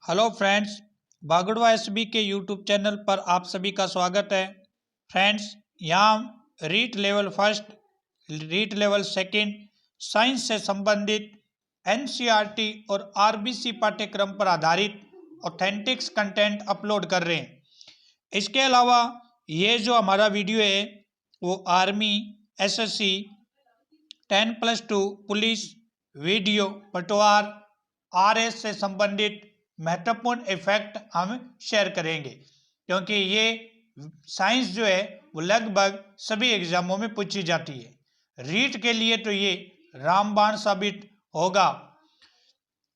Hello friends, Bagadwa SB के YouTube channel पर आप सभी का स्वागत है। फ्रेंड्स, यहाँ REET level first, REET level second science से संबंधित एनसीईआरटी और आरबीसी पाठ्यक्रम पर आधारित ऑथेंटिक्स कंटेंट अपलोड कर रहे हैं। इसके अलावा ये जो हमारा वीडियो है वो आर्मी, एसएससी, 10+2 पुलिस, वीडियो, पटवार, आरएस से संबंधित महत्वपूर्ण इफेक्ट हम शेयर करेंगे, क्योंकि ये साइंस जो है वो लगभग सभी एग्जामों में पूछी जाती है। रीट के लिए तो ये रामबाण साबित होगा।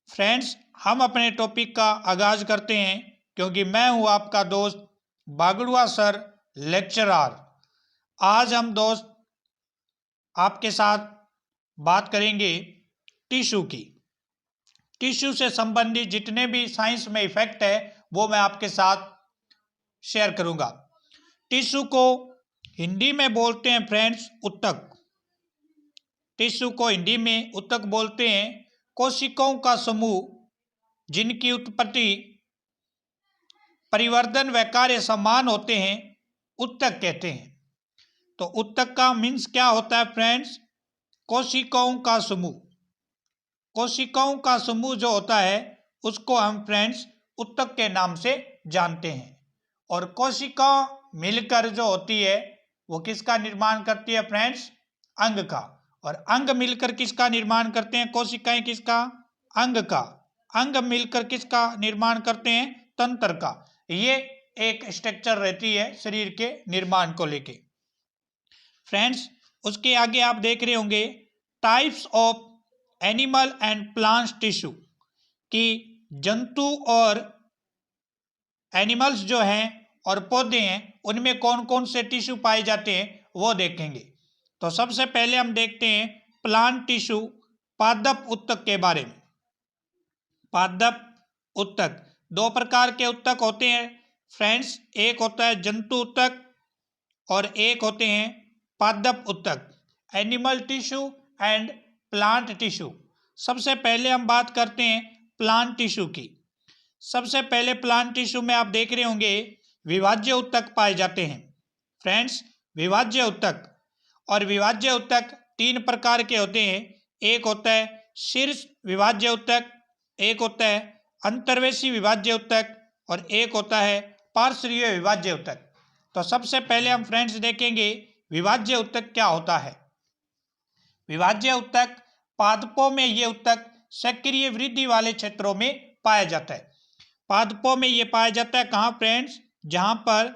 फ्रेंड्स, हम अपने टॉपिक का आगाज करते हैं, क्योंकि मैं हूं आपका दोस्त बागड़वा सर लेक्चरर। आज हम दोस्त आपके साथ बात करेंगे टिश्यू की। टिश्यू से संबंधित जितने भी साइंस में इफेक्ट है वो मैं आपके साथ शेयर करूंगा। टिश्यू को हिंदी में बोलते हैं फ्रेंड्स ऊतक। टिश्यू को हिंदी में ऊतक बोलते हैं। कोशिकाओं का समूह जिनकी उत्पत्ति, परिवर्धन व कार्य समान होते हैं ऊतक कहते हैं। तो ऊतक का मीन्स क्या होता है फ्रेंड्स? कोशिकाओं का समूह। कोशिकाओं का समूह जो होता है उसको हम फ्रेंड्स ऊतक के नाम से जानते हैं। और कोशिका मिलकर जो होती है वो किसका निर्माण करती है फ्रेंड्स? अंग का। और अंग मिलकर किसका निर्माण करते हैं? कोशिकाएं किसका? अंग का। अंग मिलकर किसका निर्माण करते हैं? तंत्र का। ये एक स्ट्रक्चर रहती है शरीर के निर्माण को लेके। फ्रेंड्स, उसके आगे आप देख रहे होंगे types of animal and plants tissue, कि जंतु और एनिमल्स जो हैं और पौधे हैं उनमें कौन कौन से टिश्यू पाए जाते हैं वो देखेंगे। तो सबसे पहले हम देखते हैं प्लांट टिश्यू, पादप ऊतक के बारे में। पादप ऊतक, दो प्रकार के ऊतक होते हैं फ्रेंड्स। एक होता है जंतु ऊतक और एक होते हैं पादप ऊतक, animal tissue and plant tissue. सबसे पहले हम बात करते हैं प्लांट टिश्यू की। सबसे पहले प्लांट टिश्यू में आप देख रहे होंगे विभाज्य ऊतक पाए जाते हैं फ्रेंड्स। विभाज्य ऊतक, और विभाज्य ऊतक तीन प्रकार के होते हैं। एक होता है शीर्ष विभाज्य ऊतक, एक होता है अंतर्वेशी विभाज्य ऊतक और एक होता है पार्श्वीय विभाज्य ऊतक। तो सबसे पहले हम फ्रेंड्स देखेंगे विभाज्य ऊतक क्या होता है। विभाज्य ऊतक, पादपों में ये ऊतक सक्रिय वृद्धि वाले क्षेत्रों में पाया जाता है। पादपों में ये पाया जाता है कहाँ फ्रेंड्स? जहां पर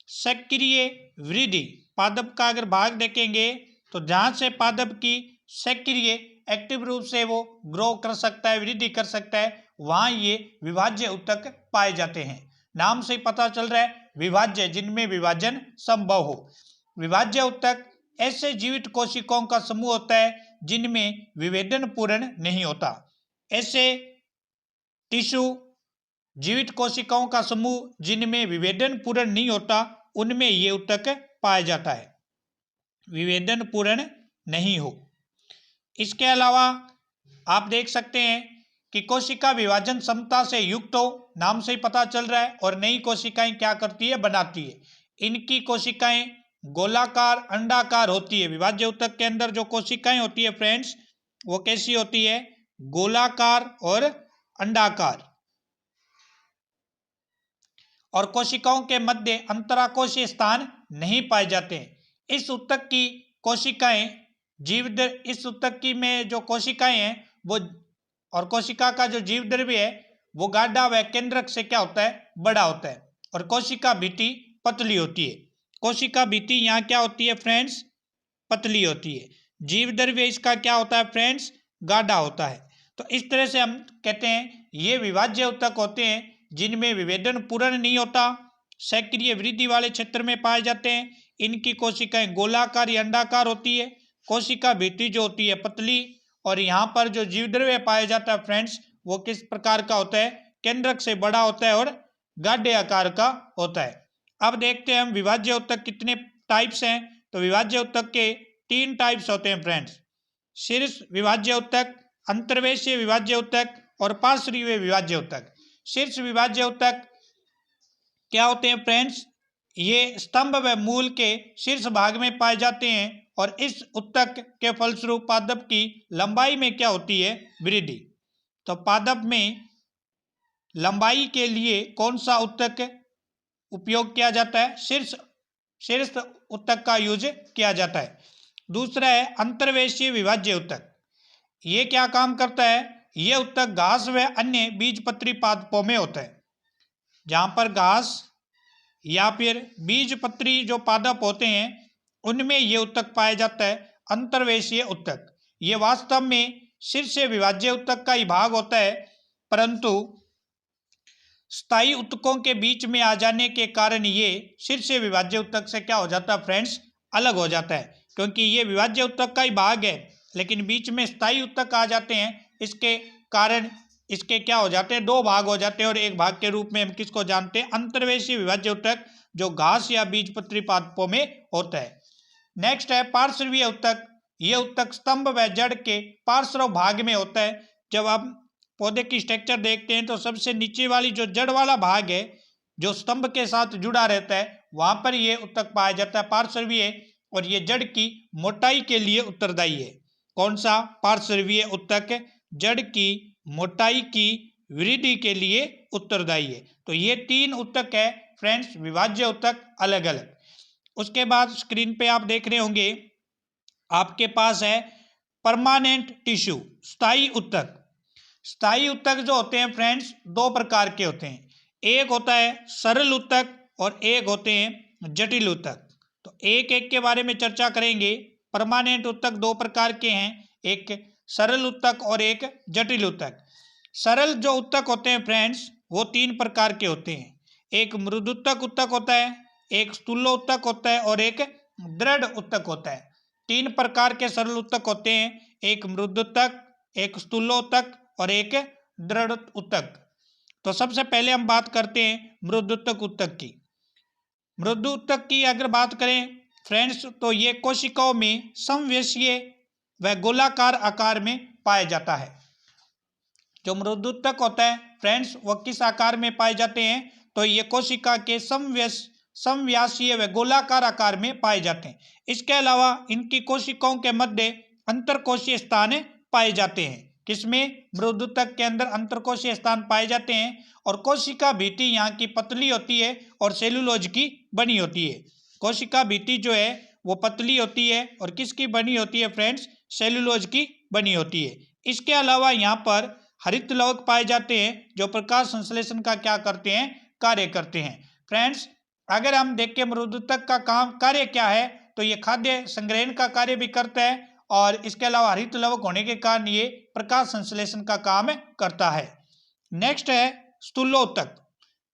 सक्रिय वृद्धि, पादप का अगर भाग देखेंगे तो जहां से पादप की सक्रिय एक्टिव रूप से वो ग्रो कर सकता है, वृद्धि कर सकता है, वहां ये विभाज्य ऊतक पाए जाते हैं। नाम से ही पता चल रहा है विभाज्य, जिनमें विभाजन संभव हो। विभाज्य ऊतक ऐसे जीवित कोशिकाओं का समूह होता है जिनमें विभेदन पूर्ण नहीं होता। ऐसे टिश्यू, जीवित कोशिकाओं का समूह जिनमें विभेदन पूर्ण नहीं होता, उनमें ये ऊतक पाया जाता है, विभेदन पूर्ण नहीं हो। इसके अलावा आप देख सकते हैं कि कोशिका विभाजन क्षमता से युक्त हो, नाम से ही पता चल रहा है। और नई कोशिकाएं क्या करती है? बनाती है। इनकी कोशिकाएं गोलाकार, अंडाकार होती है। विभाज्य ऊतक के अंदर जो कोशिकाएं होती है फ्रेंड्स वो कैसी होती है? गोलाकार और अंडाकार। और कोशिकाओं के मध्य अंतराकोशीय स्थान नहीं पाए जाते हैं। इस ऊतक की कोशिकाएं इस ऊतक की में जो कोशिकाएं हैं वो, और कोशिका का जो जीव द्रव्य है वो गाढ़ा व केंद्रक से क्या होता है? बड़ा होता है। और कोशिका भित्ति पतली होती है। कोशिका भित्ति यहाँ क्या होती है फ्रेंड्स? पतली होती है। जीव द्रव्य इसका क्या होता है फ्रेंड्स? गाढ़ा होता है। तो इस तरह से हम कहते हैं ये विभाज्य ऊतक होते हैं जिनमें विभेदन पूर्ण नहीं होता, सक्रिय वृद्धि वाले क्षेत्र में पाए जाते हैं। इनकी कोशिकाएं गोलाकार या अंडाकार होती है। कोशिका भित्ति जो होती है पतली, और यहाँ पर जो जीव द्रव्य पाया जाता है फ्रेंड्स वो किस प्रकार का होता है? केंद्रक से बड़ा होता है और गाढ़े आकार का होता है। अब देखते हैं हम विभाज्य ऊतक कितने टाइप्स हैं। तो विभाज्य ऊतक के तीन टाइप्स होते हैं फ्रेंड्स, शीर्ष विभाज्य ऊतक, अंतर्वेशीय विभाज्य ऊतक और पार्श्वीय विभाज्य ऊतक। शीर्ष विभाज्य ऊतक क्या होते हैं फ्रेंड्स? ये स्तंभ व मूल के शीर्ष भाग में पाए जाते हैं और इस ऊतक के फलस्वरूप पादप की लंबाई में क्या होती है? वृद्धि। तो पादप में लंबाई के लिए कौन सा ऊतक उपयोग किया जाता है? शीर्ष ऊतक का यूज किया जाता है। दूसरा है अंतर्वेशीय विभाज्य ऊतक। ये क्या काम करता है? ये ऊतक घास व अन्य बीजपत्री पादपों में होता है। जहां पर घास या फिर बीजपत्री जो पादप होते हैं उनमें ये ऊतक पाया जाता है, अंतर्वेशीय ऊतक। ये वास्तव में शीर्ष विभाज्य ऊतक का ही भाग होता है, परंतु स्थायी ऊतकों के बीच में आ जाने के कारण ये शीर्ष विभाज्य ऊतक से क्या हो जाता है फ्रेंड्स? अलग हो जाता है, क्योंकि ये विभाज्य ऊतक का ही भाग है लेकिन बीच में स्थायी ऊतक आ जाते हैं। इसके कारण इसके क्या हो जाते हैं? दो भाग हो जाते हैं और एक भाग के रूप में हम किसको जानते हैं? अंतर्वेशीय विभाज्य ऊतक, जो घास या बीजपत्री पादपों में होता है। नेक्स्ट है पार्श्वीय ऊतक। यह ऊतक स्तंभ व जड़ के पार्श्व भाग में होता है। जब आप पौधे की स्ट्रक्चर देखते हैं तो सबसे नीचे वाली जो जड़ वाला भाग है जो स्तंभ के साथ जुड़ा रहता है, वहां पर यह ऊतक पाया जाता है पार्श्वीय, और ये जड़ की मोटाई के लिए उत्तरदायी है। कौन सा? पार्श्वीय ऊतक जड़ की मोटाई की वृद्धि के लिए उत्तरदायी है। तो ये तीन ऊतक है फ्रेंड्स, विभाज्य ऊतक अलग अलग। उसके बाद स्क्रीन पे आप देख रहे होंगे, आपके पास है परमानेंट टिश्यू, स्थायी ऊतक। स्थायी ऊतक जो होते हैं फ्रेंड्स दो प्रकार के होते हैं, एक होता है सरल ऊतक और एक होते हैं जटिल ऊतक। तो एक एक के बारे में चर्चा करेंगे। परमानेंट ऊतक दो प्रकार के हैं, एक सरल ऊतक और एक जटिल ऊतक। सरल जो ऊतक होते हैं फ्रेंड्स वो तीन प्रकार के होते हैं, एक मृदुतक ऊतक होता है, एक स्थूलोत्तक होता है और एक दृढ़ ऊतक होता है। तीन प्रकार के सरल ऊतक होते हैं, एक मृदुतक, एक स्थूलोत्तक और एक दृढ़ ऊतक। तो सबसे पहले हम बात करते हैं मृदुतक ऊतक की। मृदुतक की अगर बात करें फ्रेंड्स तो ये कोशिकाओं में समवयस्कीय व गोलाकार आकार में पाया जाता है। जो मृदुतक होता है फ्रेंड्स वो किस आकार में पाए जाते हैं? तो ये कोशिका के समव्यासीय व गोलाकार आकार में पाए जाते हैं। इसके अलावा इनकी कोशिकाओं के मध्य अंतरकोशीय स्थान पाए जाते हैं। किसमें? मृदुतक के अंदर अंतरकोशीय स्थान पाए जाते हैं। और कोशिका भित्ति यहाँ की पतली होती है और सेलुलोज की बनी होती है। कोशिका भित्ति जो है वो पतली होती है और किसकी बनी होती है फ्रेंड्स? सेलुलोज की बनी होती है। इसके अलावा यहाँ पर हरित लवक पाए जाते हैं जो प्रकाश संश्लेषण का क्या करते हैं? कार्य करते हैं। फ्रेंड्स अगर हम देखें मृदुतक का कार्य क्या है तो ये खाद्य संग्रहण का कार्य भी करता है और इसके अलावा हरित लवक होने के कारण ये प्रकाश संश्लेषण का काम करता है। नेक्स्ट है स्थूलोत्तक।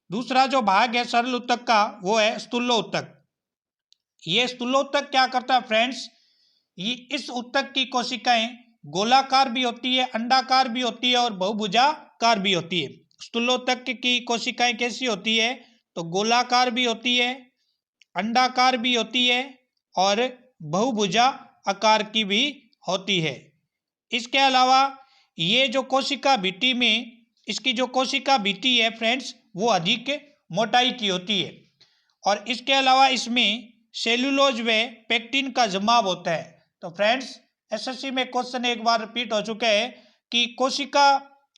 दूसरा जो भाग है सरल ऊतक का वो है स्थूलोत्तक। ये स्थूलोत्तक क्या करता है फ्रेंड्स? ये इस ऊतक की कोशिकाएं गोलाकार भी होती है, अंडाकार भी होती है और बहुभुजाकार भी होती है। स्थूलोत्तक की कोशिकाएं कैसी होती है? तो गोलाकार भी होती है, अंडाकार भी होती है और बहुभुजा आकार की भी होती है। इसके अलावा ये जो कोशिका भित्ति में इसकी जो कोशिका भित्ति है फ्रेंड्स वो अधिक मोटाई की होती है और इसके अलावा इसमें सेलुलोज व पेक्टिन का जमाव होता है। तो फ्रेंड्स एसएससी में क्वेश्चन एक बार रिपीट हो चुका है कि कोशिका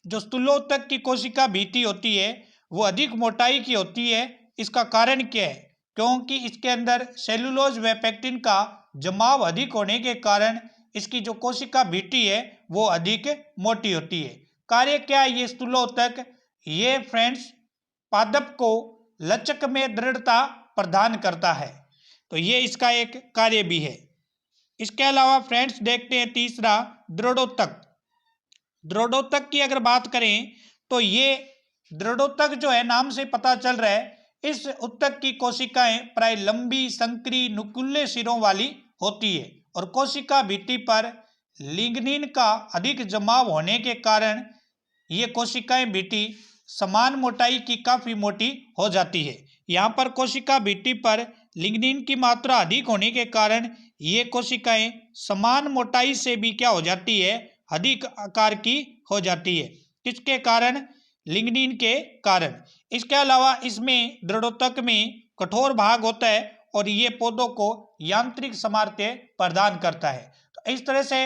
जो स्थूलोत्तक की कोशिका भित्ति होती है वो अधिक मोटाई की होती है। इसका कारण क्या है? क्योंकि इसके अंदर सेलुलोज व पेक्टिन का जमाव अधिक होने के कारण इसकी जो कोशिका भित्ति है वो अधिक मोटी होती है। कार्य क्या है ये स्थूलोत्तक? ये फ्रेंड्स पादप को लचक में दृढ़ता प्रदान करता है, तो ये इसका एक कार्य भी है। इसके अलावा फ्रेंड्स देखते हैं तीसरा दृढ़ोत्तक। दृढ़ोत्तक की अगर बात करें तो ये दृढ़ोत्तक जो है नाम से पता चल रहा है इस उत्तक की कोशिकाएं प्राय लंबी संकरी नुकीले सिरों वाली होती है और कोशिका भित्ति पर लिग्निन का अधिक जमाव होने के कारण ये कोशिकाएं भित्ति समान मोटाई की काफी मोटी हो जाती है। यहाँ पर कोशिका भित्ति पर लिग्निन की मात्रा अधिक होने के कारण ये कोशिकाएं समान मोटाई से भी क्या हो जाती है? अधिक आकार की हो जाती है। किसके कारण? लिग्निन के कारण। इसके अलावा इसमें दृढ़ोतक में कठोर भाग होता है और ये पौधों को यांत्रिक सामर्थ्य प्रदान करता है। तो इस तरह से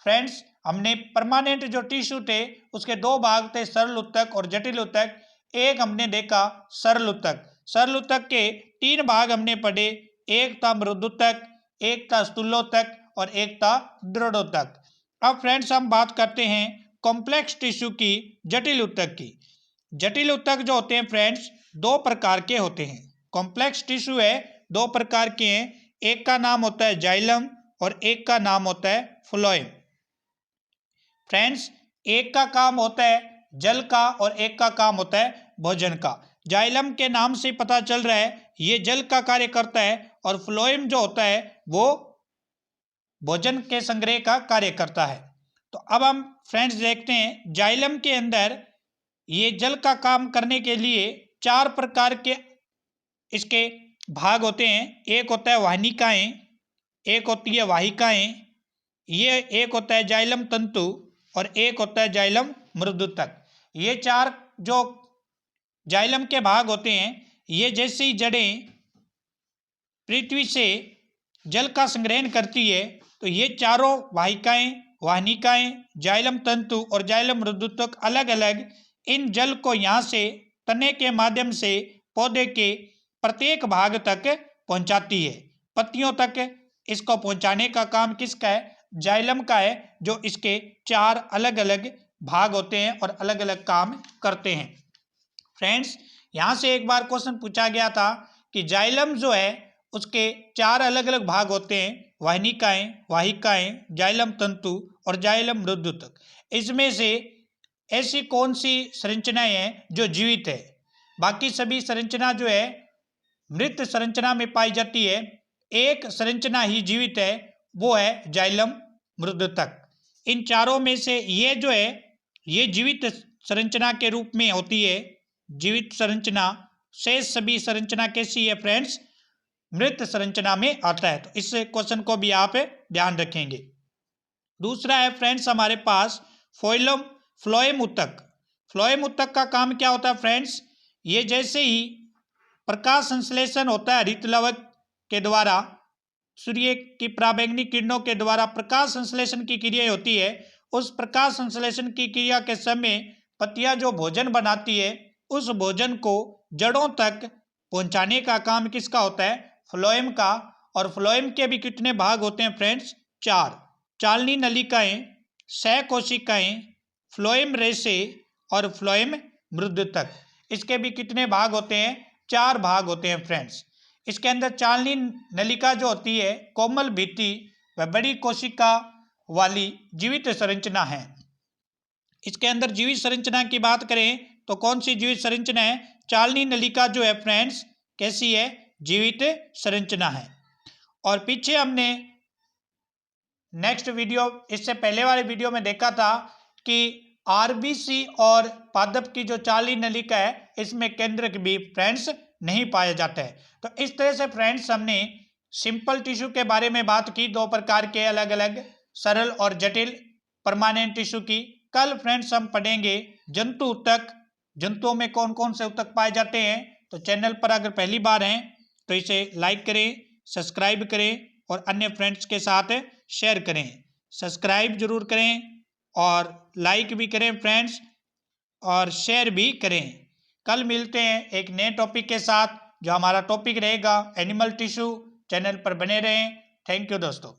फ्रेंड्स हमने परमानेंट जो टिश्यू थे उसके दो भाग थे, सरल उत्तक और जटिल उत्तक। एक हमने देखा सरल उत्तक। सरल उत्तक के तीन भाग हमने पढ़े, एक था मृदुत्तक, एक था स्थूलोत्तक और एक था दृढ़ोत्तक। अब फ्रेंड्स हम बात करते हैं कॉम्प्लेक्स टिश्यू की, जटिल उत्तक की। जटिल उत्तक जो होते हैं फ्रेंड्स दो प्रकार के होते हैं। कॉम्प्लेक्स टिश्यू है दो प्रकार के हैं, एक का नाम होता है जाइलम और एक का नाम होता है फ्लोएम। फ्रेंड्स एक का काम होता है जल का और एक का काम होता है भोजन का। जाइलम के नाम से पता चल रहा है ये जल का कार्य करता है और फ्लोएम जो होता है वो भोजन के संग्रह का कार्य करता है। तो अब हम फ्रेंड्स देखते हैं जाइलम के अंदर ये जल का काम करने के लिए चार प्रकार के इसके भाग होते हैं। एक होता है वाहिनिकाएं, एक होती है वाहिकाएं, ये एक होता है जाइलम तंतु और एक होता है जाइलम मृदुतक। ये चार जो जाइलम के भाग होते हैं ये जैसे ही जड़ें पृथ्वी से जल का संग्रहण करती है तो ये चारों वाहिकाएं, वाहिनिकाएं, जाइलम तंतु और जाइलम मृदुतक अलग अलग इन जल को यहाँ से तने के माध्यम से पौधे के प्रत्येक भाग तक पहुंचाती है। पत्तियों तक इसको पहुंचाने का काम किसका है? जाइलम का है, जो इसके चार अलग अलग भाग होते हैं और अलग अलग काम करते हैं। फ्रेंड्स यहाँ से एक बार क्वेश्चन पूछा गया था कि जाइलम जो है उसके चार अलग अलग भाग होते हैं, वाहिनिकाएं, वाहिकाएं, जाइलम तंतु और जाइलम मृदुतक। इसमें से ऐसी कौन सी संरचनाएं हैं जो जीवित है? बाकी सभी संरचना जो है मृत संरचना में पाई जाती है, एक संरचना ही जीवित है, वो है जाइलम मृदुतक। इन चारों में से ये जो है ये जीवित संरचना के रूप में होती है, जीवित संरचना। शेष सभी संरचना कैसी है फ्रेंड्स? मृत संरचना में आता है। तो इस क्वेश्चन को भी आप ध्यान रखेंगे। दूसरा है फ्रेंड्स हमारे पास फ्लोएम उत्तक। फ्लोएम उत्तक का काम क्या होता है फ्रेंड्स? ये जैसे ही प्रकाश संश्लेषण होता है हरितलवक के द्वारा, सूर्य की पराबैंगनी किरणों के द्वारा प्रकाश संश्लेषण की क्रिया होती है। उस प्रकाश संश्लेषण की क्रिया के समय पत्तियां जो भोजन बनाती है उस भोजन को जड़ों तक पहुंचाने का काम किसका होता है? फ्लोएम का। और फ्लोएम के भी कितने भाग होते हैं फ्रेंड्स? चार। चालनी नलिकाएं, सहकोशिकाएं, फ्लोएम रेशे और फ्लोएम मृदुतक। इसके भी कितने भाग होते हैं? चार भाग होते हैं फ्रेंड्स। इसके अंदर चालनी नलिका जो होती है कोमल भित्ति व बड़ी कोशिका वाली जीवित संरचना है। इसके अंदर जीवित संरचना की बात करें तो कौन सी जीवित संरचना है? चालनी नलिका जो है फ्रेंड्स कैसी है? जीवित संरचना है। और पीछे हमने नेक्स्ट वीडियो, इससे पहले वाले वीडियो में देखा था कि आरबीसी और पादप की जो चालनी नलिका है इसमें केंद्रक भी फ्रेंड्स नहीं पाया जाता है। तो इस तरह से फ्रेंड्स हमने सिंपल टिश्यू के बारे में बात की, दो प्रकार के अलग अलग सरल और जटिल परमानेंट टिश्यू की। कल फ्रेंड्स हम पढ़ेंगे जंतु उत्तक। जंतुओं में कौन कौन से उत्तक पाए जाते हैं। तो चैनल पर अगर पहली बार हैं तो इसे लाइक करें, सब्सक्राइब करें और अन्य फ्रेंड्स के साथ शेयर करें। सब्सक्राइब जरूर करें और लाइक भी करें फ्रेंड्स और शेयर भी करें। कल मिलते हैं एक नए टॉपिक के साथ, जो हमारा टॉपिक रहेगा एनिमल टिश्यू। चैनल पर बने रहें। थैंक यू दोस्तों।